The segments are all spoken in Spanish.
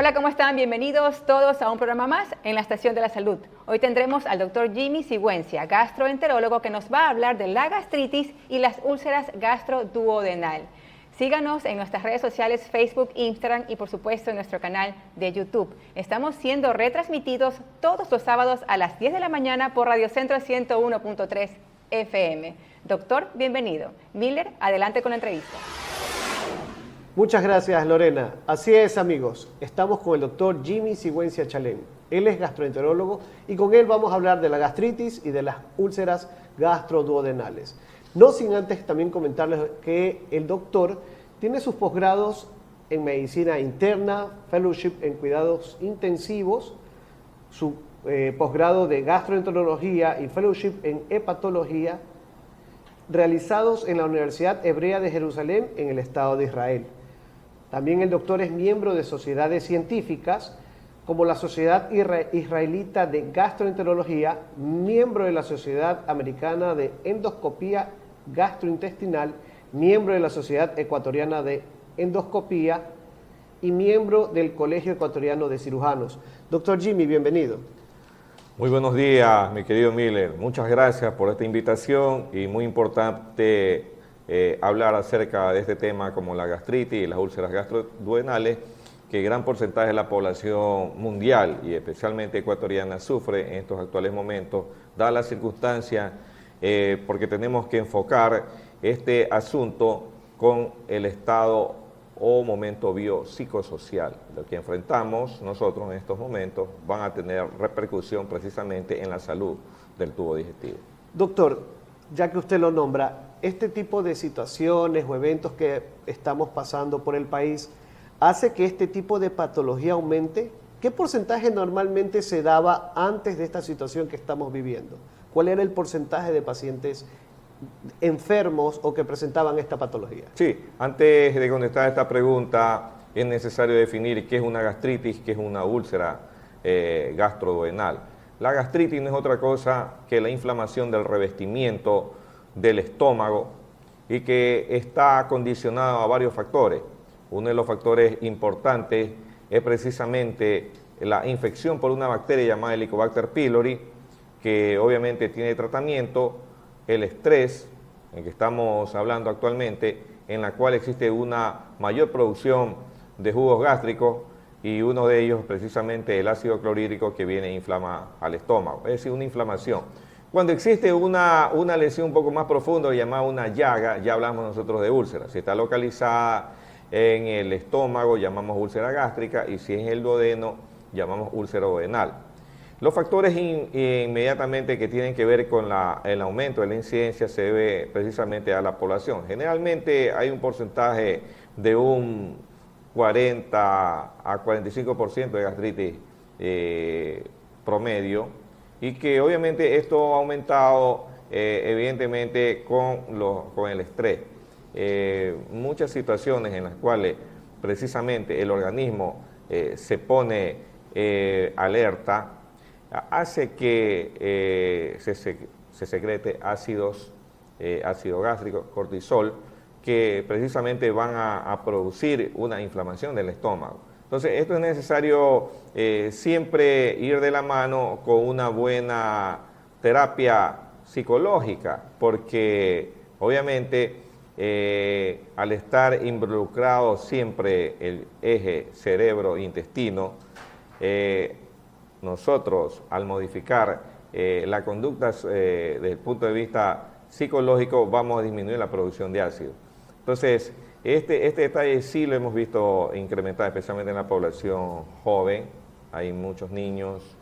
Hola, ¿cómo están? Bienvenidos todos a un programa más en la Estación de la Salud. Hoy tendremos al doctor Jimmy Sigüenza, gastroenterólogo, que nos va a hablar de la gastritis y las úlceras gastroduodenal. Síganos en nuestras redes sociales, Facebook, Instagram y por supuesto en nuestro canal de YouTube. Estamos siendo retransmitidos todos los sábados a las 10 de la mañana por Radio Centro 101.3 FM. Doctor, bienvenido. Miller, adelante con la entrevista. Muchas gracias, Lorena. Así es, amigos. Estamos con el doctor Jimmy Sigüenza Chalem. Él es gastroenterólogo y con él vamos a hablar de la gastritis y de las úlceras gastroduodenales. No sin antes también comentarles que el doctor tiene sus posgrados en medicina interna, fellowship en cuidados intensivos, su posgrado de gastroenterología y fellowship en hepatología, realizados en la Universidad Hebrea de Jerusalén en el Estado de Israel. También el doctor es miembro de sociedades científicas como la Sociedad Israelita de Gastroenterología, miembro de la Sociedad Americana de Endoscopía Gastrointestinal, miembro de la Sociedad Ecuatoriana de Endoscopía y miembro del Colegio Ecuatoriano de Cirujanos. Doctor Jimmy, bienvenido. Muy buenos días, mi querido Miller. Muchas gracias por esta invitación y muy importante hablar acerca de este tema como la gastritis y las úlceras gastroduodenales, que gran porcentaje de la población mundial y especialmente ecuatoriana sufre en estos actuales momentos, dadas las circunstancias, porque tenemos que enfocar este asunto con el estado o momento biopsicosocial. Lo que enfrentamos nosotros en estos momentos van a tener repercusión precisamente en la salud del tubo digestivo. Doctor, ya que usted lo nombra, este tipo de situaciones o eventos que estamos pasando por el país hace que este tipo de patología aumente. ¿Qué porcentaje normalmente se daba antes de esta situación que estamos viviendo? ¿Cuál era el porcentaje de pacientes enfermos o que presentaban esta patología? Sí, antes de contestar esta pregunta es necesario definir qué es una gastritis, qué es una úlcera gastroduodenal. La gastritis no es otra cosa que la inflamación del revestimiento del estómago y que está condicionado a varios factores. Uno de los factores importantes es precisamente la infección por una bacteria llamada Helicobacter pylori, que obviamente tiene tratamiento, el estrés, en que estamos hablando actualmente, en la cual existe una mayor producción de jugos gástricos y uno de ellos precisamente el ácido clorhídrico que viene e inflama al estómago, es decir, una inflamación. Cuando existe una lesión un poco más profunda llamada una llaga, ya hablamos nosotros de úlcera. Si está localizada en el estómago, llamamos úlcera gástrica, y si es el duodeno, llamamos úlcera duodenal. Los factores inmediatamente que tienen que ver con el aumento de la incidencia se debe precisamente a la población. Generalmente hay un porcentaje de un 40 a 45% de gastritis promedio, y que obviamente esto ha aumentado evidentemente con el estrés. Muchas situaciones en las cuales precisamente el organismo se pone alerta, hace que se secrete ácido gástrico, cortisol, que precisamente van a producir una inflamación del estómago. Entonces, esto es necesario siempre ir de la mano con una buena terapia psicológica, porque obviamente al estar involucrado siempre el eje cerebro-intestino, nosotros al modificar la conducta desde el punto de vista psicológico vamos a disminuir la producción de ácido. Entonces, este detalle sí lo hemos visto incrementar, especialmente en la población joven. Hay muchos niños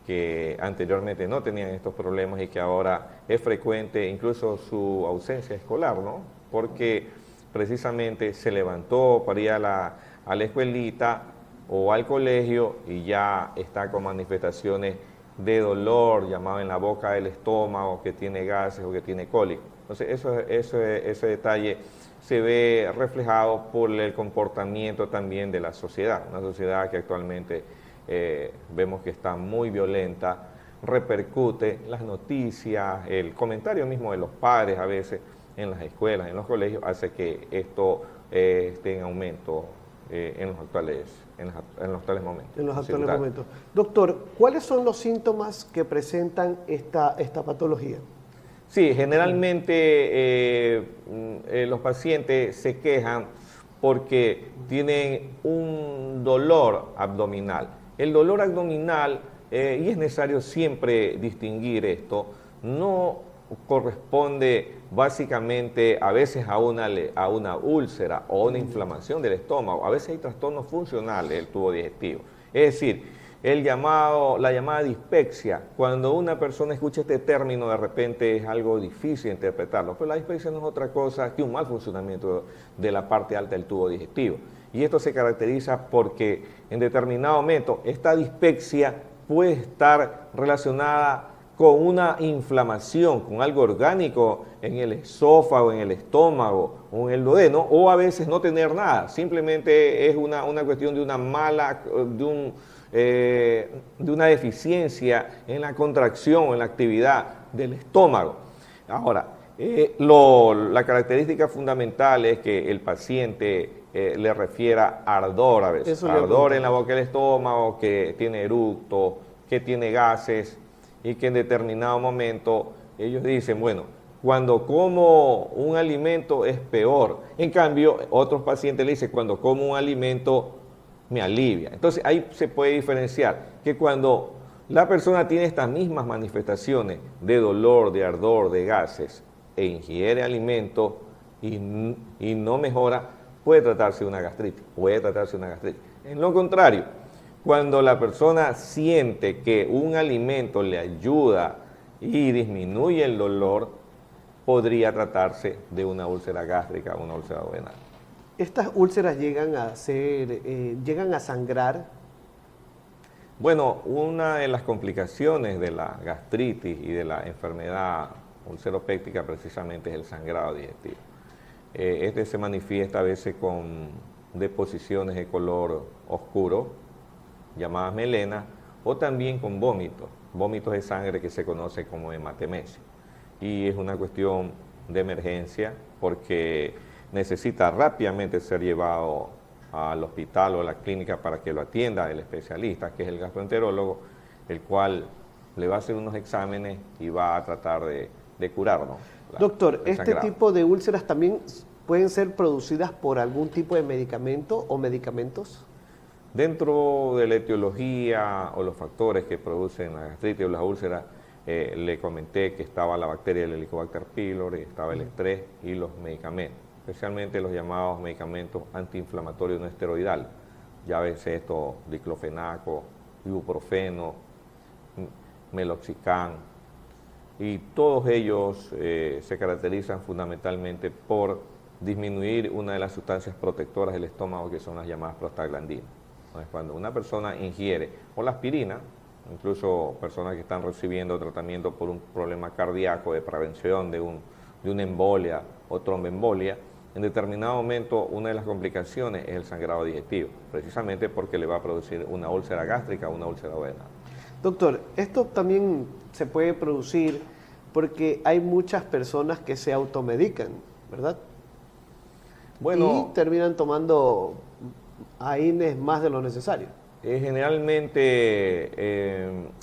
que anteriormente no tenían estos problemas y que ahora es frecuente incluso su ausencia escolar, ¿no? Porque precisamente se levantó para ir a la escuelita o al colegio y ya está con manifestaciones de dolor, llamado en la boca del estómago, que tiene gases o que tiene cólico. Entonces, ese detalle se ve reflejado por el comportamiento también de la sociedad, una sociedad que actualmente vemos que está muy violenta, repercute las noticias, el comentario mismo de los padres a veces en las escuelas, en los colegios, hace que esto esté en aumento en los actuales momentos. En los actuales momentos. Doctor, ¿cuáles son los síntomas que presentan esta patología? Sí, generalmente los pacientes se quejan porque tienen un dolor abdominal. El dolor abdominal, y es necesario siempre distinguir esto, no corresponde básicamente a veces a una úlcera o una inflamación del estómago. A veces hay trastornos funcionales del tubo digestivo. Es decir, la llamada dispepsia. Cuando una persona escucha este término, de repente es algo difícil de interpretarlo, pero la dispepsia no es otra cosa que un mal funcionamiento de la parte alta del tubo digestivo. Y esto se caracteriza porque en determinado momento esta dispepsia puede estar relacionada con una inflamación, con algo orgánico en el esófago, en el estómago o en el duodeno, o a veces no tener nada. Simplemente es una cuestión de una deficiencia en la contracción, en la actividad del estómago. Ahora, la característica fundamental es que el paciente le refiera ardor a veces, ardor en la boca del estómago, que tiene eructos, que tiene gases, y que en determinado momento ellos dicen, bueno, cuando como un alimento es peor. En cambio, otros pacientes le dicen, cuando como un alimento me alivia. Entonces ahí se puede diferenciar que cuando la persona tiene estas mismas manifestaciones de dolor, de ardor, de gases, e ingiere alimento y no mejora, puede tratarse de una gastritis, En lo contrario, cuando la persona siente que un alimento le ayuda y disminuye el dolor, podría tratarse de una úlcera gástrica o una úlcera duodenal. ¿Estas úlceras llegan a sangrar? Bueno, una de las complicaciones de la gastritis y de la enfermedad ulceropéctica precisamente es el sangrado digestivo. Este se manifiesta a veces con deposiciones de color oscuro, llamadas melenas, o también con vómitos de sangre que se conoce como hematemesis. Y es una cuestión de emergencia porque necesita rápidamente ser llevado al hospital o a la clínica para que lo atienda el especialista, que es el gastroenterólogo, el cual le va a hacer unos exámenes y va a tratar de curarlo. Doctor, ¿este tipo de úlceras también pueden ser producidas por algún tipo de medicamento o medicamentos? Dentro de la etiología o los factores que producen la gastritis o las úlceras, le comenté que estaba la bacteria del Helicobacter pylori, estaba el estrés y los medicamentos, especialmente los llamados medicamentos antiinflamatorios no esteroidales. Ya ves esto, diclofenaco, ibuprofeno, meloxicam, y todos ellos se caracterizan fundamentalmente por disminuir una de las sustancias protectoras del estómago, que son las llamadas prostaglandinas. Entonces, cuando una persona ingiere o la aspirina, incluso personas que están recibiendo tratamiento por un problema cardíaco de prevención de una embolia o tromboembolia, en determinado momento una de las complicaciones es el sangrado digestivo, precisamente porque le va a producir una úlcera gástrica o una úlcera duodenal. Doctor, esto también se puede producir porque hay muchas personas que se automedican, ¿verdad? Bueno, y terminan tomando AINES más de lo necesario. Generalmente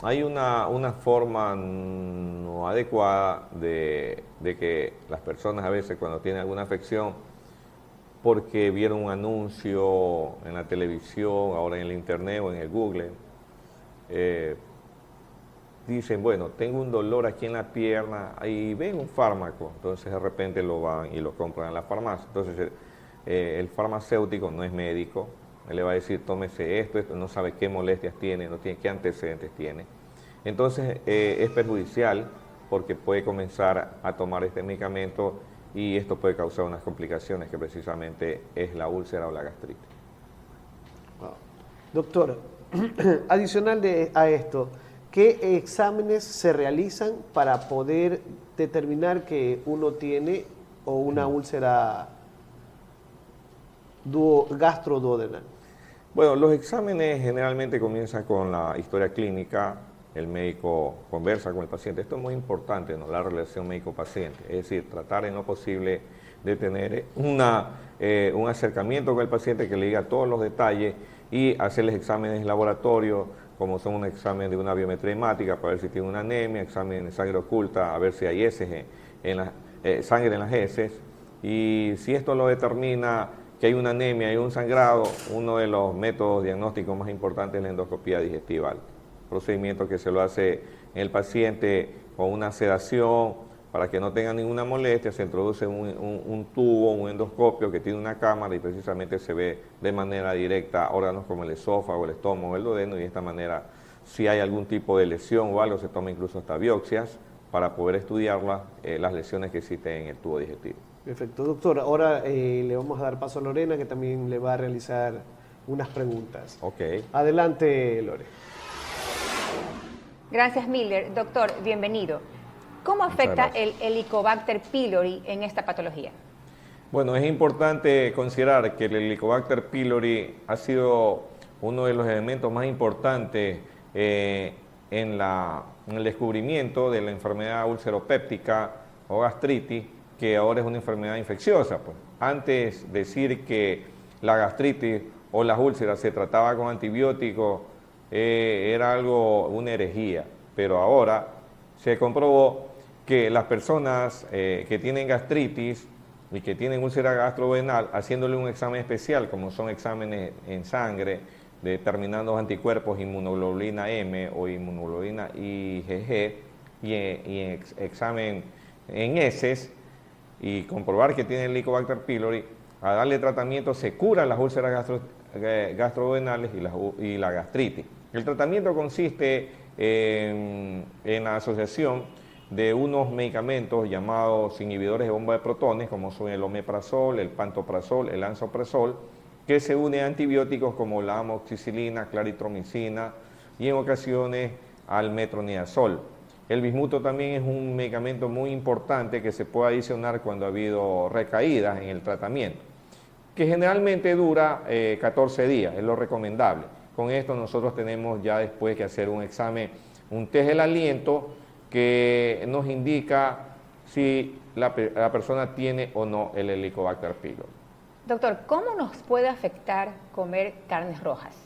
hay una forma no adecuada de que las personas a veces cuando tienen alguna afección, porque vieron un anuncio en la televisión, ahora en el internet o en el Google, dicen, bueno, tengo un dolor aquí en la pierna y ven un fármaco, entonces de repente lo van y lo compran en la farmacia. Entonces el farmacéutico no es médico, él le va a decir, tómese esto, no sabe qué molestias tiene, no tiene qué antecedentes tiene. Entonces es perjudicial porque puede comenzar a tomar este medicamento y esto puede causar unas complicaciones que precisamente es la úlcera o la gastritis. Wow. Doctor, adicional a esto, ¿qué exámenes se realizan para poder determinar que uno tiene o una úlcera gastroduodenal? Bueno, los exámenes generalmente comienzan con la historia clínica, el médico conversa con el paciente. Esto es muy importante, ¿no? La relación médico-paciente, es decir, tratar en lo posible de tener un acercamiento con el paciente que le diga todos los detalles y hacerles exámenes laboratorios, como son un examen de una biometría hemática para ver si tiene una anemia, examen de sangre oculta, a ver si hay heces sangre en las heces, y si esto lo determina que hay una anemia y un sangrado, uno de los métodos diagnósticos más importantes es la endoscopía digestiva, procedimiento que se lo hace en el paciente con una sedación para que no tenga ninguna molestia. Se introduce un tubo, un endoscopio que tiene una cámara y precisamente se ve de manera directa órganos como el esófago, el estómago, el duodeno, y de esta manera, si hay algún tipo de lesión o algo, se toma incluso hasta biopsias para poder estudiar las lesiones que existen en el tubo digestivo. Perfecto, doctor. Ahora le vamos a dar paso a Lorena, que también le va a realizar unas preguntas. Ok. Adelante, Lore. Gracias, Miller. Doctor, bienvenido. ¿Cómo afecta el Helicobacter pylori en esta patología? Bueno, es importante considerar que el Helicobacter pylori ha sido uno de los elementos más importantes en el descubrimiento de la enfermedad ulceropéptica o gastritis, que ahora es una enfermedad infecciosa. Pues antes decir que la gastritis o las úlceras se trataba con antibióticos era una herejía, pero ahora se comprobó que las personas que tienen gastritis y que tienen úlcera gastroduodenal, haciéndole un examen especial, como son exámenes en sangre, determinando anticuerpos, inmunoglobulina M o inmunoglobulina IgG, y en examen en heces, y comprobar que tiene el Helicobacter pylori, a darle tratamiento se curan las úlceras gastroduodenales y la gastritis. El tratamiento consiste en la asociación de unos medicamentos llamados inhibidores de bomba de protones, como son el omeprazol, el pantoprazol, el lansoprazol, que se unen a antibióticos como la amoxicilina, claritromicina y en ocasiones al metronidazol. El bismuto también es un medicamento muy importante que se puede adicionar cuando ha habido recaídas en el tratamiento, que generalmente dura 14 días, es lo recomendable. Con esto nosotros tenemos ya después que hacer un examen, un test del aliento que nos indica si la persona tiene o no el Helicobacter pylori. Doctor, ¿cómo nos puede afectar comer carnes rojas?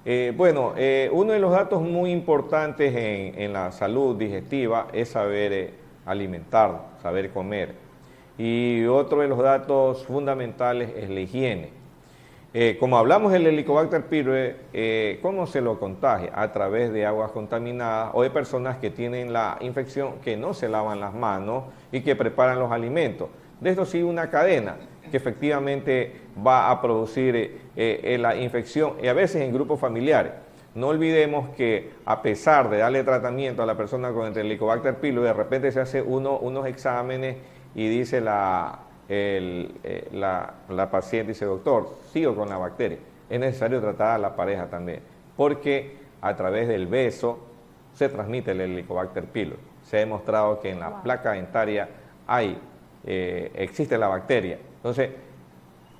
Uno de los datos muy importantes en la salud digestiva es saber alimentar, saber comer. Y otro de los datos fundamentales es la higiene. Como hablamos del Helicobacter pylori, ¿cómo se lo contagia? A través de aguas contaminadas o de personas que tienen la infección, que no se lavan las manos y que preparan los alimentos. De esto sigue una cadena que efectivamente va a producir la infección, y a veces en grupos familiares. No olvidemos que a pesar de darle tratamiento a la persona con el Helicobacter pylori, de repente se hace unos exámenes y dice la paciente, dice, doctor, sigo con la bacteria. Es necesario tratar a la pareja también, porque a través del beso se transmite el Helicobacter pylori. Se ha demostrado que en la placa dentaria existe la bacteria. Entonces,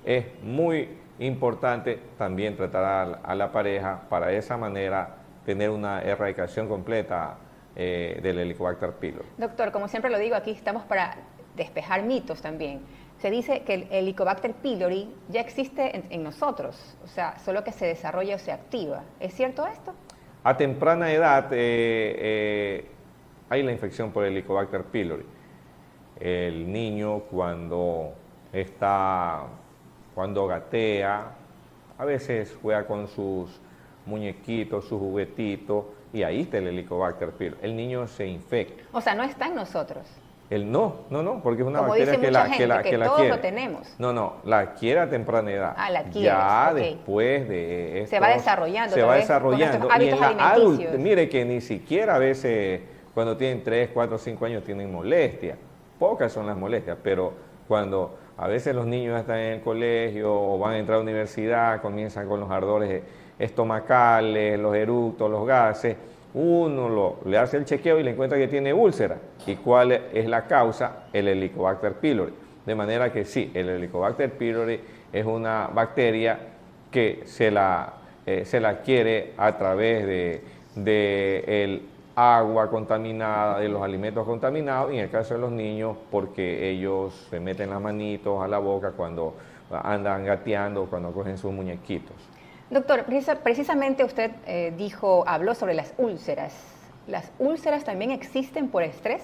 es muy importante también tratar a la pareja para de esa manera tener una erradicación completa del Helicobacter pylori. Doctor, como siempre lo digo, aquí estamos para despejar mitos también. Se dice que el Helicobacter pylori ya existe en nosotros, o sea, solo que se desarrolla o se activa. ¿Es cierto esto? A temprana edad hay la infección por el Helicobacter pylori. El niño cuando gatea, a veces juega con sus muñequitos, sus juguetitos, y ahí está el Helicobacter pylori. El niño se infecta. O sea, no está en nosotros. No, porque es una como bacteria dice mucha gente, que todos quiere. lo tenemos. No, la adquiere a temprana edad. La adquiere. Ya okay. Después de esto, se va desarrollando. Se va desarrollando. Y en la adulta, mire que ni siquiera a veces cuando tienen 3, 4, 5 años tienen molestias. Pocas son las molestias, pero cuando a veces los niños están en el colegio o van a entrar a la universidad, comienzan con los ardores estomacales, los eructos, los gases, uno le hace el chequeo y le encuentra que tiene úlcera. ¿Y cuál es la causa? El Helicobacter pylori. De manera que sí, el Helicobacter pylori es una bacteria que se la adquiere a través de agua contaminada, de los alimentos contaminados, y en el caso de los niños, porque ellos se meten las manitos a la boca cuando andan gateando, cuando cogen sus muñequitos. Doctor, precisamente usted habló sobre las úlceras. ¿Las úlceras también existen por estrés?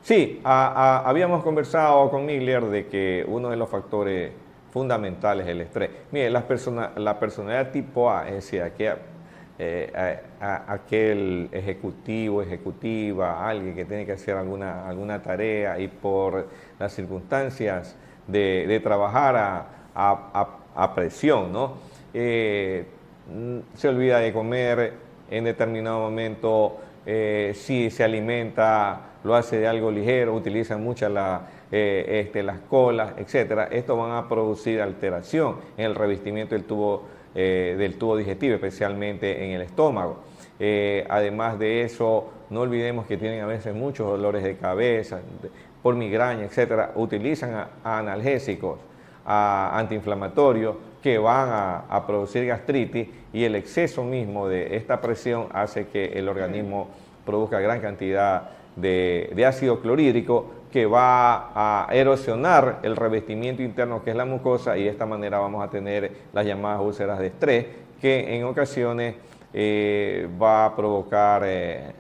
Sí, habíamos conversado con Miller de que uno de los factores fundamentales es el estrés. Mire, la personalidad tipo A, es decir, aquel ejecutivo, ejecutiva, alguien que tiene que hacer alguna tarea y por las circunstancias de trabajar a presión, ¿no? Se olvida de comer en determinado momento, si se alimenta, lo hace de algo ligero, utilizan muchas las colas, etcétera. Esto van a producir alteración en el revestimiento del tubo digestivo, especialmente en el estómago. Además de eso, no olvidemos que tienen a veces muchos dolores de cabeza, por migraña, etcétera. Utilizan analgésicos, antiinflamatorios, que van a producir gastritis, y el exceso mismo de esta presión hace que el organismo produzca gran cantidad de ácido clorhídrico, que va a erosionar el revestimiento interno, que es la mucosa, y de esta manera vamos a tener las llamadas úlceras de estrés, que en ocasiones va a provocar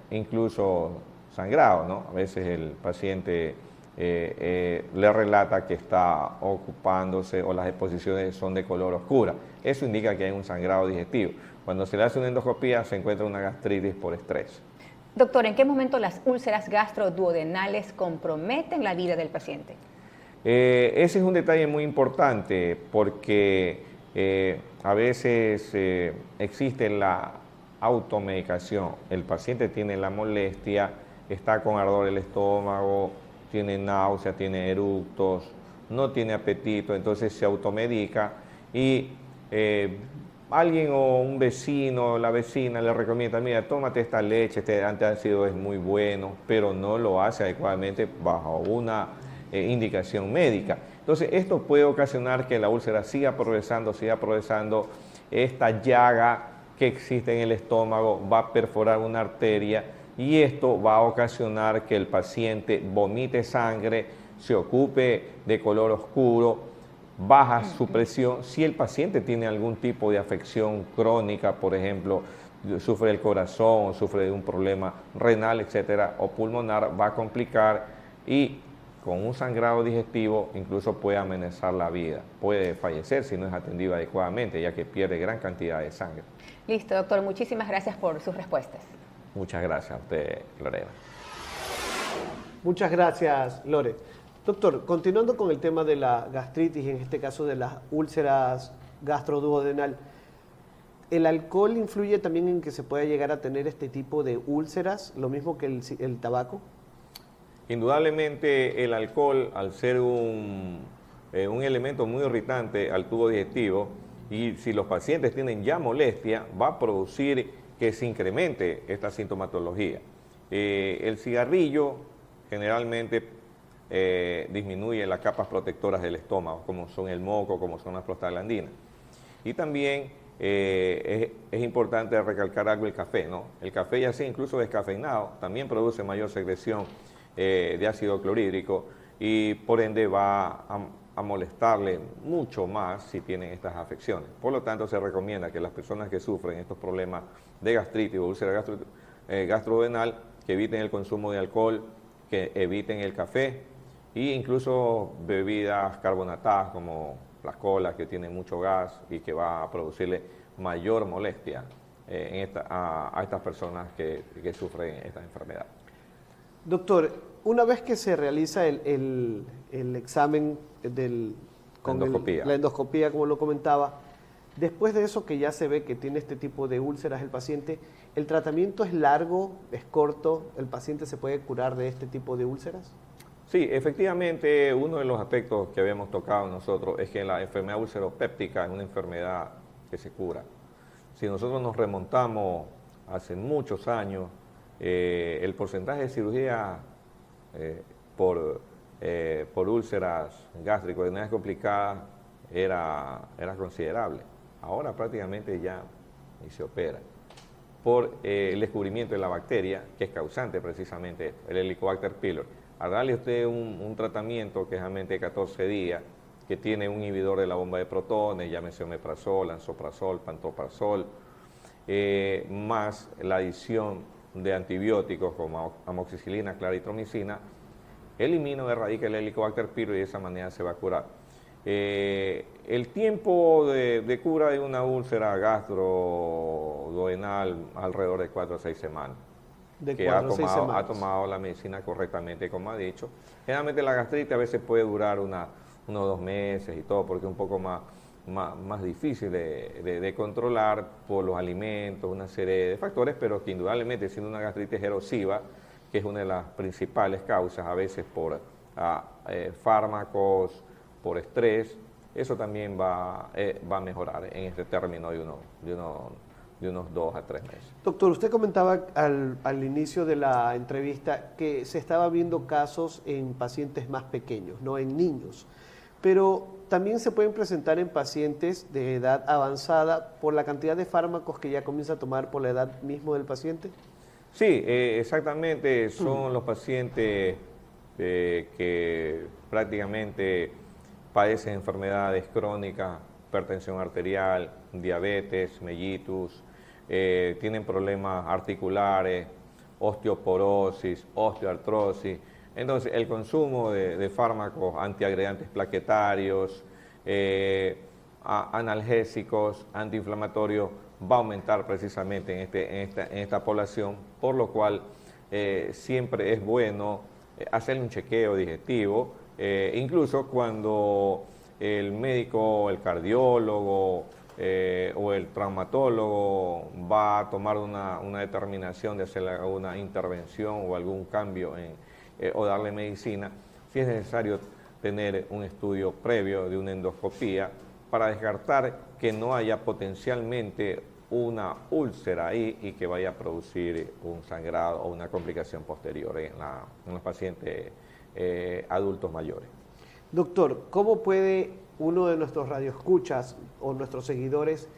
incluso sangrado, ¿no? A veces el paciente le relata que está ocupándose o las exposiciones son de color oscura. Eso indica que hay un sangrado digestivo. Cuando se le hace una endoscopía se encuentra una gastritis por estrés. Doctor, ¿en qué momento las úlceras gastroduodenales comprometen la vida del paciente? Ese es un detalle muy importante porque a veces existe la automedicación. El paciente tiene la molestia, está con ardor el estómago, tiene náusea, tiene eructos, no tiene apetito, entonces se automedica y alguien o un vecino, la vecina le recomienda, mira, tómate esta leche, este antiácido es muy bueno, pero no lo hace adecuadamente bajo una indicación médica. Entonces esto puede ocasionar que la úlcera siga progresando, esta llaga que existe en el estómago va a perforar una arteria, y esto va a ocasionar que el paciente vomite sangre, se ocupe de color oscuro, baja su presión. Si el paciente tiene algún tipo de afección crónica, por ejemplo, sufre del corazón, sufre de un problema renal, etcétera, o pulmonar, va a complicar, y con un sangrado digestivo incluso puede amenazar la vida, puede fallecer si no es atendido adecuadamente, ya que pierde gran cantidad de sangre. Listo, doctor, muchísimas gracias por sus respuestas. Muchas gracias a usted, Lorena. Muchas gracias, Lore. Doctor, continuando con el tema de la gastritis, en este caso de las úlceras gastroduodenal, ¿el alcohol influye también en que se pueda llegar a tener este tipo de úlceras, lo mismo que el tabaco? Indudablemente el alcohol, al ser un elemento muy irritante al tubo digestivo, y si los pacientes tienen ya molestia, va a producir que se incremente esta sintomatología. El cigarrillo generalmente disminuye las capas protectoras del estómago, como son el moco, como son las prostaglandinas. Y también es importante recalcar algo, el café, ¿no? El café, ya sea incluso descafeinado, también produce mayor secreción de ácido clorhídrico, y por ende va a molestarle mucho más si tienen estas afecciones. Por lo tanto, se recomienda que las personas que sufren estos problemas de gastritis o úlcera gastroduodenal, que eviten el consumo de alcohol, que eviten el café, e incluso bebidas carbonatadas como las colas, que tienen mucho gas y que va a producirle mayor molestia a estas personas que sufren esta enfermedad. Doctor, una vez que se realiza el examen la endoscopía, como lo comentaba, después de eso que ya se ve que tiene este tipo de úlceras el paciente, ¿el tratamiento es largo, es corto? ¿El paciente se puede curar de este tipo de úlceras? Sí, efectivamente, uno de los aspectos que habíamos tocado nosotros es que la enfermedad ulceropéptica es una enfermedad que se cura. Si nosotros nos remontamos hace muchos años, el porcentaje de cirugía por úlceras gástrico-duodenales complicadas era considerable. Ahora prácticamente ya ni se opera. por el descubrimiento de la bacteria que es causante precisamente el Helicobacter pylori. Al darle usted un tratamiento que es realmente 14 días, que tiene un inhibidor de la bomba de protones, llámese omeprazol, lansoprazol, pantoprazol, más la adición de antibióticos como amoxicilina, claritromicina, elimina o erradica el Helicobacter pylori y de esa manera se va a curar. El tiempo de cura de una úlcera gastroduodenal alrededor de 4 a 6 semanas. Que ha tomado la medicina correctamente, como ha dicho. Generalmente la gastritis a veces puede durar unos 2 meses y todo, porque es un poco más difícil de controlar por los alimentos, una serie de factores, pero que indudablemente siendo una gastritis erosiva, que es una de las principales causas, a veces por fármacos, por estrés, eso también va a mejorar en este término de unos 2 a 3 meses. Doctor, usted comentaba al inicio de la entrevista que se estaba viendo casos en pacientes más pequeños, no en niños, pero también se pueden presentar en pacientes de edad avanzada por la cantidad de fármacos que ya comienza a tomar por la edad mismo del paciente. Sí, exactamente, son los pacientes que prácticamente padecen enfermedades crónicas, hipertensión arterial, diabetes, mellitus, tienen problemas articulares, osteoporosis, osteoartrosis. Entonces, el consumo de fármacos antiagregantes plaquetarios, analgésicos, antiinflamatorios, va a aumentar precisamente en esta población, por lo cual siempre es bueno hacerle un chequeo digestivo, incluso cuando el médico, el cardiólogo o el traumatólogo va a tomar una determinación de hacer alguna intervención o algún cambio o darle medicina, si es necesario tener un estudio previo de una endoscopía para descartar que no haya potencialmente una úlcera ahí y que vaya a producir un sangrado o una complicación posterior en los pacientes adultos mayores. Doctor, ¿cómo puede uno de nuestros radioescuchas o nuestros seguidores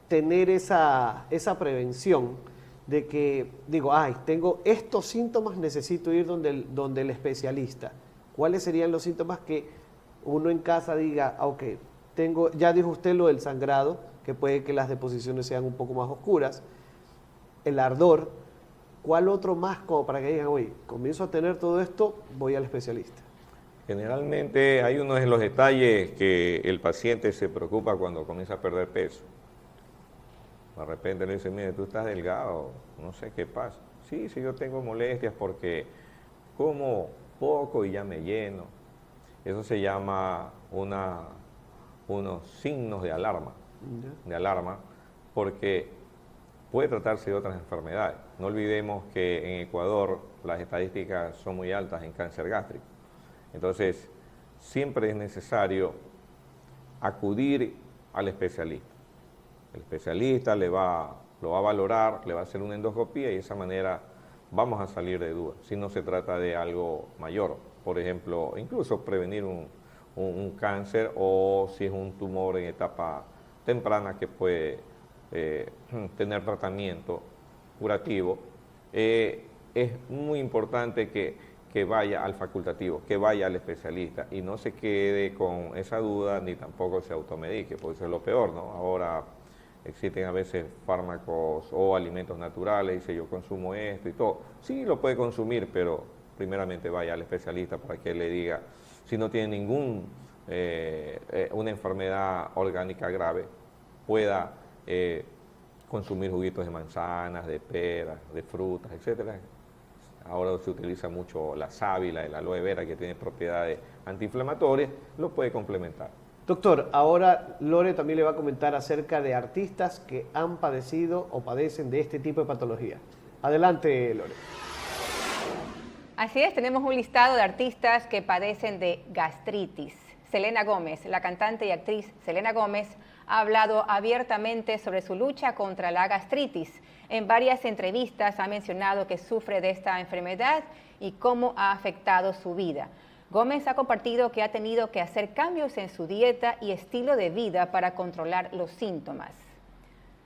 tener esa prevención de que, tengo estos síntomas, necesito ir donde el especialista? ¿Cuáles serían los síntomas que uno en casa diga, ya dijo usted lo del sangrado, que puede que las deposiciones sean un poco más oscuras, el ardor, ¿cuál otro más como para que digan, comienzo a tener todo esto, voy al especialista? Generalmente hay uno de los detalles que el paciente se preocupa cuando comienza a perder peso. De repente le dice, mire, tú estás delgado, no sé qué pasa. Sí, yo tengo molestias porque como poco y ya me lleno. Eso se llama unos signos de alarma, porque puede tratarse de otras enfermedades. No olvidemos que en Ecuador las estadísticas son muy altas en cáncer gástrico. Entonces, siempre es necesario acudir al especialista. El especialista lo va a valorar, le va a hacer una endoscopía y de esa manera vamos a salir de dudas. Si no se trata de algo mayor, por ejemplo, incluso prevenir un cáncer o si es un tumor en etapa temprana que puede tener tratamiento curativo, es muy importante que vaya al facultativo, que vaya al especialista y no se quede con esa duda ni tampoco se automedique, porque eso es lo peor, ¿no? Ahora existen a veces fármacos o alimentos naturales, dice yo consumo esto y todo. Sí, lo puede consumir, pero primeramente vaya al especialista para que le diga si no tiene una enfermedad orgánica grave, pueda consumir juguitos de manzanas, de peras, de frutas, etcétera. Ahora se utiliza mucho la sábila, el aloe vera, que tiene propiedades antiinflamatorias, lo puede complementar. Doctor, ahora Lore también le va a comentar acerca de artistas que han padecido o padecen de este tipo de patología. Adelante, Lore. Así es, tenemos un listado de artistas que padecen de gastritis. Selena Gómez, la cantante y actriz Selena Gómez, ha hablado abiertamente sobre su lucha contra la gastritis. En varias entrevistas ha mencionado que sufre de esta enfermedad y cómo ha afectado su vida. Gómez ha compartido que ha tenido que hacer cambios en su dieta y estilo de vida para controlar los síntomas.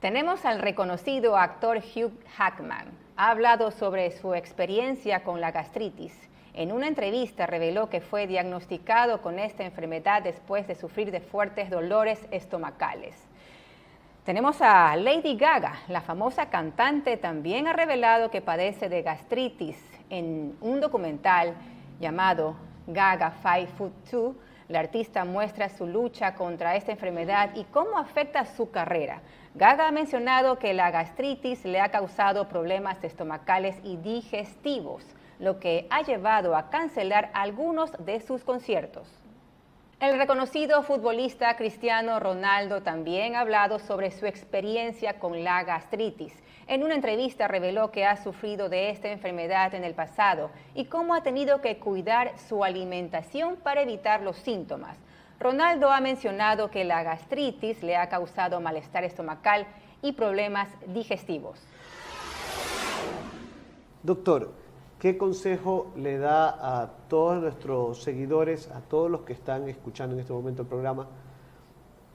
Tenemos al reconocido actor Hugh Jackman. Ha hablado sobre su experiencia con la gastritis. En una entrevista reveló que fue diagnosticado con esta enfermedad después de sufrir de fuertes dolores estomacales. Tenemos a Lady Gaga. La famosa cantante también ha revelado que padece de gastritis. En un documental llamado Gaga 5'2", la artista muestra su lucha contra esta enfermedad y cómo afecta su carrera. Gaga ha mencionado que la gastritis le ha causado problemas estomacales y digestivos, lo que ha llevado a cancelar algunos de sus conciertos. El reconocido futbolista Cristiano Ronaldo también ha hablado sobre su experiencia con la gastritis. En una entrevista reveló que ha sufrido de esta enfermedad en el pasado y cómo ha tenido que cuidar su alimentación para evitar los síntomas. Ronaldo ha mencionado que la gastritis le ha causado malestar estomacal y problemas digestivos. Doctor, ¿qué consejo le da a todos nuestros seguidores, a todos los que están escuchando en este momento el programa,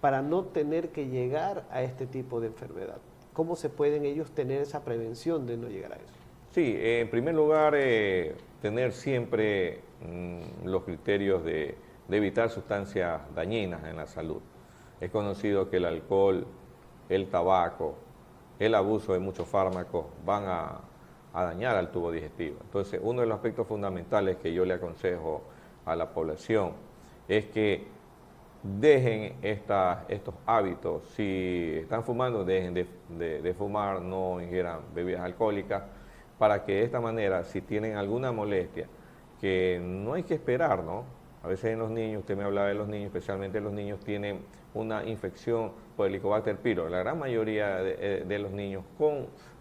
para no tener que llegar a este tipo de enfermedad? ¿Cómo se pueden ellos tener esa prevención de no llegar a eso? Sí, en primer lugar, tener siempre los criterios de evitar sustancias dañinas en la salud. Es conocido que el alcohol, el tabaco, el abuso de muchos fármacos van a dañar al tubo digestivo. Entonces, uno de los aspectos fundamentales que yo le aconsejo a la población es que dejen estos hábitos. Si están fumando, dejen de fumar, no ingieran bebidas alcohólicas, para que de esta manera, si tienen alguna molestia, que no hay que esperar, ¿no? A veces en los niños, usted me hablaba de los niños, especialmente los niños tienen una infección por Helicobacter pylori. La gran mayoría de los niños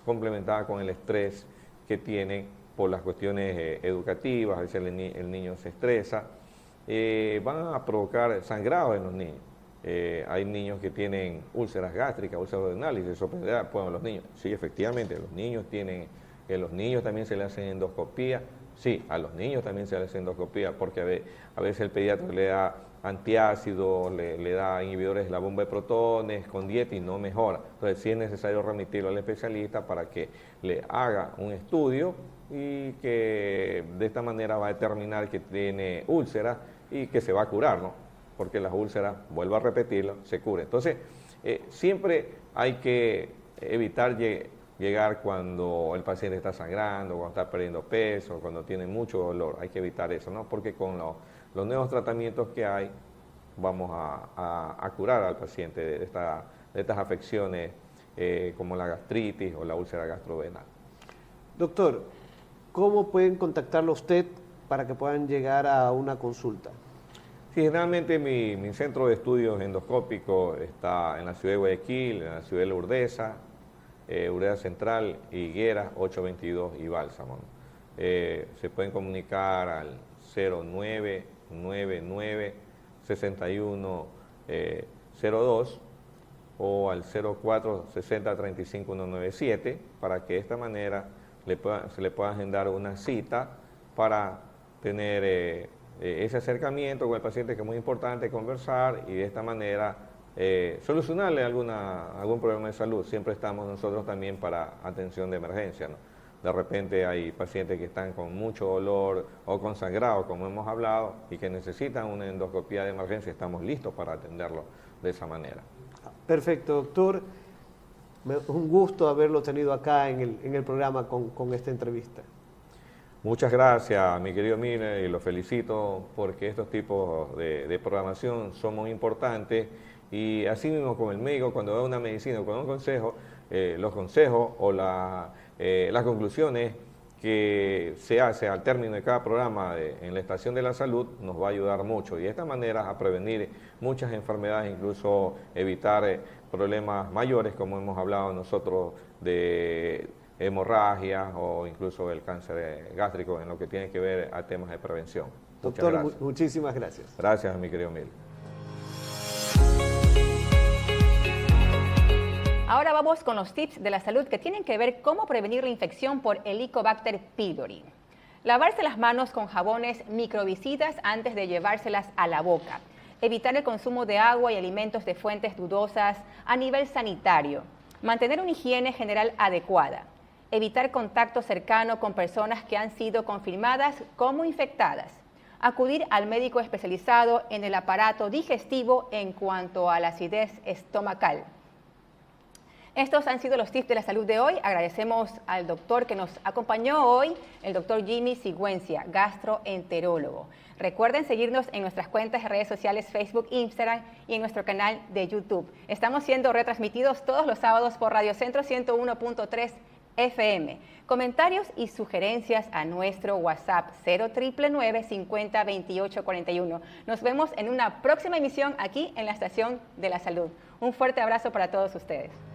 complementada con el estrés que tienen por las cuestiones educativas, a veces el niño se estresa, van a provocar sangrado en los niños. Hay niños que tienen úlceras gástricas, úlceras duodenales, y se sorprenderá, pues los niños, sí, efectivamente, los niños también se le hacen endoscopía. Sí, a los niños también se le hace endoscopía, porque a veces el pediatra le da antiácidos, le da inhibidores de la bomba de protones con dieta y no mejora. Entonces sí es necesario remitirlo al especialista para que le haga un estudio y que de esta manera va a determinar que tiene úlceras y que se va a curar, ¿no? Porque las úlceras, vuelvo a repetirlo, se curan. Entonces siempre hay que evitar llegar cuando el paciente está sangrando, cuando está perdiendo peso, cuando tiene mucho dolor. Hay que evitar eso, ¿no? Porque con los nuevos tratamientos que hay, vamos a curar al paciente de estas afecciones como la gastritis o la úlcera gastroduodenal. Doctor, ¿cómo pueden contactarlo a usted para que puedan llegar a una consulta? Sí, generalmente mi centro de estudios endoscópicos está en la ciudad de Guayaquil, en la ciudad de Lourdesa, Urea Central, Higueras, 822 y Bálsamo. Se pueden comunicar al 0999-6102 o al 0460-35197 para que de esta manera se le pueda agendar una cita para tener ese acercamiento con el paciente, que es muy importante conversar y de esta manera solucionarle algún problema de salud. Siempre estamos nosotros también para atención de emergencia, ¿no? De repente hay pacientes que están con mucho dolor o con sangrado, como hemos hablado, y que necesitan una endoscopía de emergencia. Estamos listos para atenderlo de esa manera. Perfecto, doctor. Un gusto haberlo tenido acá en el programa con esta entrevista. Muchas gracias, mi querido Miller, y lo felicito porque estos tipos de programación son muy importantes. Y así mismo como el médico, cuando da una medicina o cuando da un consejo, los consejos o las conclusiones que se hace al término de cada programa en la Estación de la Salud nos va a ayudar mucho, y de esta manera a prevenir muchas enfermedades, incluso evitar problemas mayores, como hemos hablado nosotros de hemorragias o incluso el cáncer gástrico, en lo que tiene que ver a temas de prevención. Doctor, muchísimas gracias. Gracias, mi querido Mil. Ahora vamos con los tips de la salud que tienen que ver cómo prevenir la infección por Helicobacter pylori. Lavarse las manos con jabones microbicidas antes de llevárselas a la boca. Evitar el consumo de agua y alimentos de fuentes dudosas a nivel sanitario. mantener una higiene general adecuada, evitar contacto cercano con personas que han sido confirmadas como infectadas, acudir al médico especializado en el aparato digestivo en cuanto a la acidez estomacal. Estos han sido los tips de la salud de hoy. Agradecemos al doctor que nos acompañó hoy, el doctor Jimmy Sigüencia, gastroenterólogo. Recuerden seguirnos en nuestras cuentas de redes sociales Facebook, Instagram y en nuestro canal de YouTube. Estamos siendo retransmitidos todos los sábados por Radio Centro 101.3 FM. Comentarios y sugerencias a nuestro WhatsApp 0999 50 28 41. Nos vemos en una próxima emisión aquí en la Estación de la Salud. Un fuerte abrazo para todos ustedes.